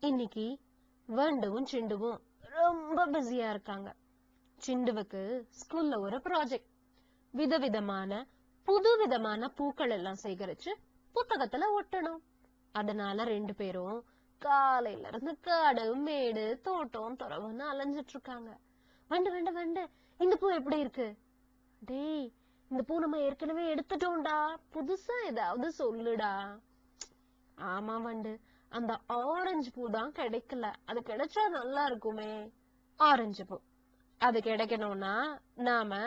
இன்னைக்கு வண்டுவும் சிண்டுவும் ரொம்ப பிஸியா இருக்காங்க. சிண்டுவுக்கு ஸ்கூல்ல ஒரு ப்ராஜெக்ட். விதவிதமான புதுவிதமான பூக்கள் எல்லாம் சேகரிச்சு புத்தகத்துல ஒட்டணும். அதனால 2 பேரும் காலையில இருந்து காடு மேடு தோட்டம் துறவுன்னு அலைஞ்சிட்டு இருக்காங்க. வண்டு வண்டு வண்டு, இந்த பூ எப்படி இருக்கு? டேய், இந்த பூ நம்ம ஏற்கனவே எடுத்துட்டோம்டா, புதுசா ஏதாவது சொல்லுடா. ஆமா வண்டு, அந்த ஆரஞ்சு பூ தான் கிடைக்கல, அது கிடைச்சா நல்லா இருக்குமே. ஆரஞ்சு பூ அது கிடைக்கணும்னா நாம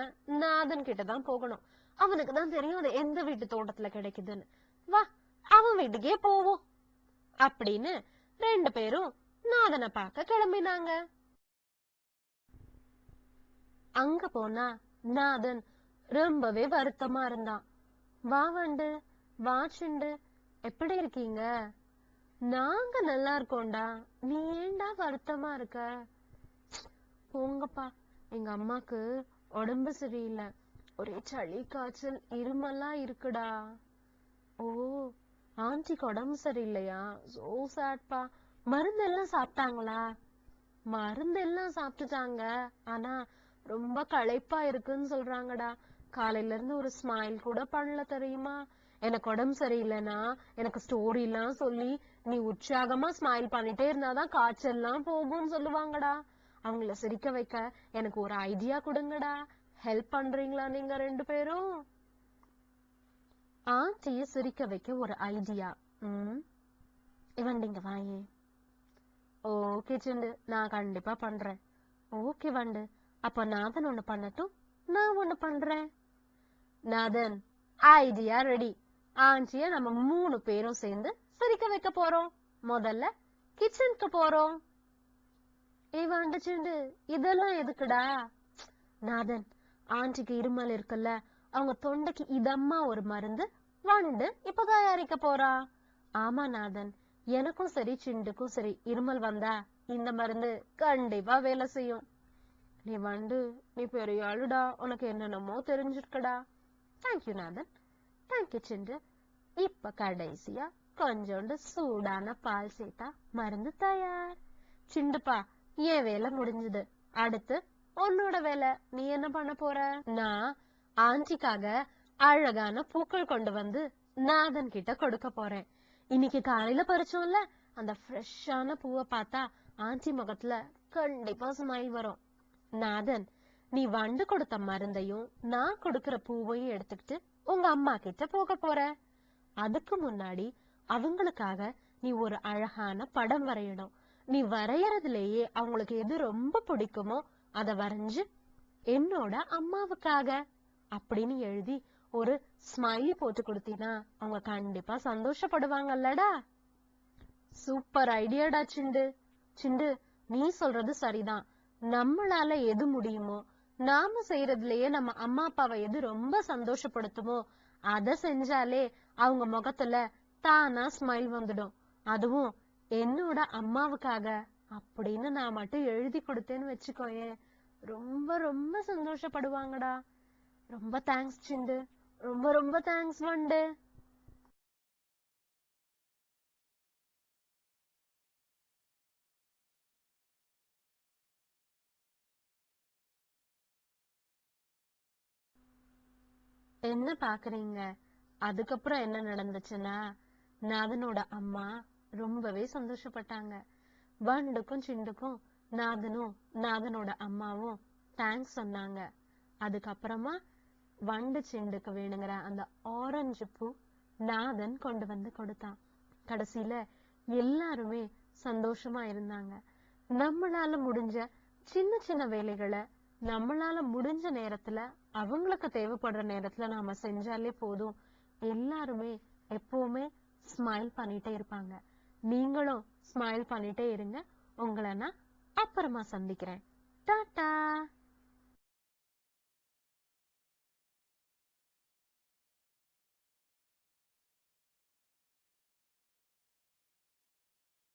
நாதன் கிட்டதான் போகணும். அவனுக்கு தான் தெரியும் அது எந்த வீட்டு தோட்டத்துல கிடைக்குதுன்னு. வா, அவன் வீட்டுக்கே போவோம் அப்படின்னு 2 பேரும் நாதனை பார்க்க கிளம்பினாங்க. அங்க போனா நாதன் ரொம்பவே வருத்தமா இருந்தான். வா வண்டு, வா சிண்டு, எப்படி இருக்கீங்க? நாங்க நல்லா இருக்கோம்டா, நீ ஏன்டா வருத்தமா இருக்க? போங்கப்பா, எங்க அம்மாக்கு உடம்பு சரியில்லை, ஒரே சளி காய்ச்சல் இருமலா இருக்குடா. ஓ, ஆண்டிக்கு உடம்பு சரியில்லையா? சோ சேட்பா. மருந்து எல்லாம் சாப்பிட்டாங்களா? மருந்து எல்லாம் சாப்பிட்டுட்டாங்க, ஆனா ரொம்ப களைப்பா இருக்குன்னு சொல்றாங்கடா. காலையில இருந்து ஒரு ஸ்மைல் கூட பண்ணல தெரியுமா? எனக்கு உடம்பு சரியில்லைன்னா எனக்கு ஸ்டோரி எல்லாம் சொல்லி நீ உற்சாகமா ஸ்மைல் பண்ணிட்டே இருந்தாதான் காய்ச்சல் எல்லாம் போகும்னு சொல்லுவாங்கடா. அவங்கள சிரிக்க வைக்க எனக்கு ஒரு ஐடியா கொடுங்கடா. ஹெல்ப் பண்றீங்களா நீங்க 2 பேரும்? ஆண்டிய சிரிக்க வைக்க ஒரு ஐடியா. இவன் நீங்க வாயே. ஓகே சிண்டு, நான் கண்டிப்பா பண்றேன். ஓகே வண்டு, அப்ப நாதன் ஒண்ணு பண்ணட்டும், நான் ஒண்ணு பண்றேன். நாதன், ஐடியா ரெடி. ஆண்டிய நம்ம 3 பேரும் சேர்ந்து சிரிக்க வைக்க போறோம். முதல்ல கிச்சனுக்கு போறோம். வண்டு சிண்டு, இதெல்லாம் எதுக்குடா? நாதன், ஆண்டிக்கு இருமல் இருக்குல்ல, அவங்க தொண்டைக்கு இதம்மா ஒரு மருந்து வண்டு இப்ப தயாரிக்க போறா. ஆமா நாதன், எனக்கும் சரி சிண்டுக்கும் சரி இருமல் வந்தா இந்த மருந்து கண்டிப்பா வேலை செய்யும். நீ வண்டு, நீ பெரிய ஆளுடா, உனக்கு என்னென்னமோ தெரிஞ்சிருக்கடா. தேங்க்யூ நாதன், தேங்க்யூ சிண்டு. இப்ப கடைசியா கொஞ்சோண்டு சூடான பால் சேர்த்தா மருந்து தயார். சிண்டுப்பா, என் வேலை முடிஞ்சது. அடுத்து உன்னோட வேலை. நீ என்ன பண்ண போற? நான் ஆண்டிக்காக அழகான பூக்கள் கொண்டு வந்து நாதன் கிட்ட கொடுக்க போறேன். இன்னைக்கு காலையில பறிச்சோம்ல, அந்த ஃப்ரெஷ்ஷான பூவை பார்த்தா ஆண்டி முகத்துல கண்டிப்பா ஸ்மைல் வரும். நாதன், நீ வண்டு கொடுத்த மருந்தையும் நான் கொடுக்கிற பூவையும் எடுத்துக்கிட்டு உங்க அம்மா கிட்ட போக போற. அதுக்கு முன்னாடி அவங்களுக்காக நீ ஒரு அழகான படம் வரையணும். நீ வரையறதுலயே அவங்களுக்கு எது ரொம்ப பிடிக்குமோ அத வரைஞ்சு என்னோட அம்மாவுக்காக அப்படின்னு எழுதி ஒரு ஸ்மைலி போட்டு கொடுத்தீனா அவங்க கண்டிப்பா சந்தோஷப்படுவாங்கல்லடா. சூப்பர் ஐடியாடா சிண்டு. சிண்டு, நீ சொல்றது சரிதான். நம்மளால எது முடியுமோ, நாம செய்யறதுலயே நம்ம அம்மா அப்பாவை எது ரொம்ப சந்தோஷப்படுத்துமோ அத செஞ்சாலே அவங்க முகத்துல தானா ஸ்மைல் வந்துடும். அதுவும் என்னோட அம்மாவுக்காக அப்படின்னு நான் மட்டும் எழுதி கொடுத்தேன்னு வச்சுக்கோயேன், ரொம்ப ரொம்ப சந்தோஷப்படுவாங்கடா. ரொம்ப தேங்க்ஸ் சிண்டு, ரொம்ப ரொம்ப தேங்க்ஸ் வண்டு. என்ன பாக்குறீங்க? அதுக்கப்புறம் என்ன நடந்துச்சுன்னா, நாதனோட அம்மா ரொம்பவே சந்தோஷப்பட்டாங்க. வண்டுக்கும் சிண்டுக்கும் நாதனும் நாதனோட அம்மாவும் தேங்க்ஸ் சொன்னாங்க. அதுக்கப்புறமா வண்டு சிண்டுக்கு வேணுங்கிற அந்த ஆரஞ்சு பூ நாதன் கொண்டு வந்து கொடுத்தான். கடைசியில எல்லாருமே சந்தோஷமா இருந்தாங்க. நம்மளால முடிஞ்ச சின்ன சின்ன வேலைகளை நம்மளால முடிஞ்ச நேரத்துல அவங்களுக்கு தேவைப்படுற நேரத்துல நாம செஞ்சாலே போதும். எல்லாருமே எப்பவுமே ஸ்மைல் பண்ணிட்டே இருப்பாங்க. நீங்களும் ஸ்மைல் பண்ணிட்டே இருங்க. உங்களை நான் அப்புறமா சந்திக்கிறேன். டாடா.